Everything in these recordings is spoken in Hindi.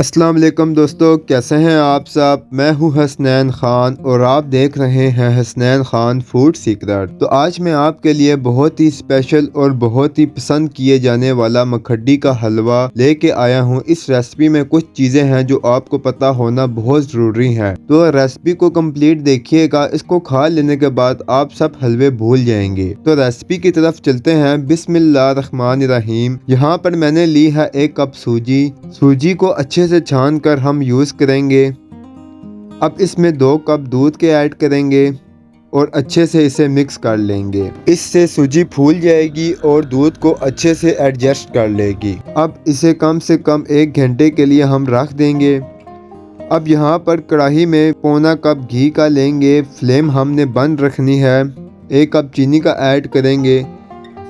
अस्सलाम वालेकुम दोस्तों, कैसे हैं आप सब। मैं हूं हसनैन ख़ान और आप देख रहे हैं हसनैन ख़ान फूड सीक्रेट। तो आज मैं आपके लिए बहुत ही स्पेशल और बहुत ही पसंद किए जाने वाला मखड्डी का हलवा लेके आया हूं। इस रेसिपी में कुछ चीज़ें हैं जो आपको पता होना बहुत ज़रूरी है, तो रेसिपी को कंप्लीट देखिएगा। इसको खा लेने के बाद आप सब हलवे भूल जाएंगे। तो रेसिपी की तरफ चलते हैं। बिस्मिल्लाहिर्रहमानिर्रहीम। यहाँ पर मैंने ली है 1 कप सूजी को अच्छे से छान कर हम यूज़ करेंगे। अब इसमें 2 कप दूध के ऐड करेंगे और अच्छे से इसे मिक्स कर लेंगे। इससे सूजी फूल जाएगी और दूध को अच्छे से एडजस्ट कर लेगी। अब इसे कम से कम 1 घंटे के लिए हम रख देंगे। अब यहाँ पर कढ़ाई में पौना कप घी का लेंगे। फ्लेम हमने बंद रखनी है। 1 कप चीनी का ऐड करेंगे।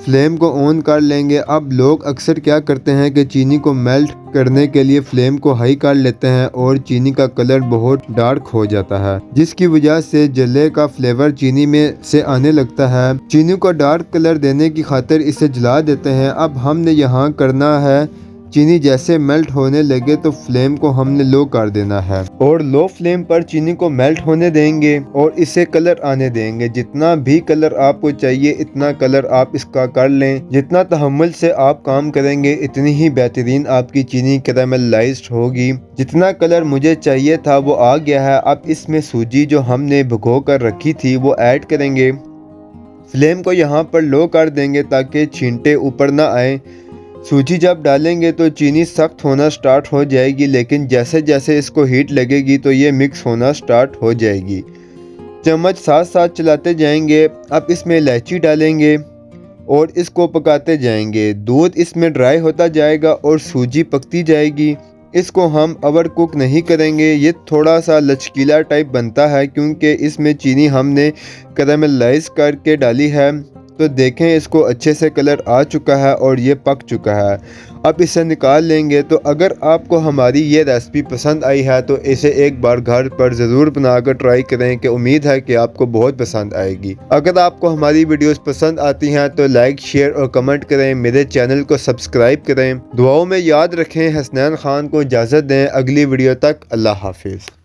फ्लेम को ऑन कर लेंगे। अब लोग अक्सर क्या करते हैं कि चीनी को मेल्ट करने के लिए फ्लेम को हाई कर लेते हैं और चीनी का कलर बहुत डार्क हो जाता है, जिसकी वजह से जले का फ्लेवर चीनी में से आने लगता है। चीनी को डार्क कलर देने की खातिर इसे जला देते हैं। अब हमने यहाँ करना है, चीनी जैसे मेल्ट होने लगे तो फ्लेम को हमने लो कर देना है और लो फ्लेम पर चीनी को मेल्ट होने देंगे और इसे कलर आने देंगे। जितना भी कलर आपको चाहिए इतना कलर आप इसका कर लें। जितना तहम्मुल से आप काम करेंगे इतनी ही बेहतरीन आपकी चीनी कैरामलाइज्ड होगी। जितना कलर मुझे चाहिए था वो आ गया है। अब इसमें सूजी जो हमने भिगो कर रखी थी वो ऐड करेंगे। फ्लेम को यहाँ पर लो कर देंगे ताकि छींटे ऊपर ना आए। सूजी जब डालेंगे तो चीनी सख्त होना स्टार्ट हो जाएगी, लेकिन जैसे जैसे इसको हीट लगेगी तो ये मिक्स होना स्टार्ट हो जाएगी। चम्मच साथ साथ चलाते जाएंगे। अब इसमें इलायची डालेंगे और इसको पकाते जाएंगे। दूध इसमें ड्राई होता जाएगा और सूजी पकती जाएगी। इसको हम ओवर कुक नहीं करेंगे। ये थोड़ा सा लचकीला टाइप बनता है क्योंकि इसमें चीनी हमने कैरामलाइज करके डाली है। तो देखें, इसको अच्छे से कलर आ चुका है और ये पक चुका है। अब इसे निकाल लेंगे। तो अगर आपको हमारी ये रेसिपी पसंद आई है तो इसे एक बार घर पर ज़रूर बनाकर ट्राई करें, कि उम्मीद है कि आपको बहुत पसंद आएगी। अगर आपको हमारी वीडियोस पसंद आती हैं तो लाइक, शेयर और कमेंट करें। मेरे चैनल को सब्सक्राइब करें। दुआओं में याद रखें। हसनैन ख़ान को इजाज़त दें। अगली वीडियो तक अल्लाह हाफिज़।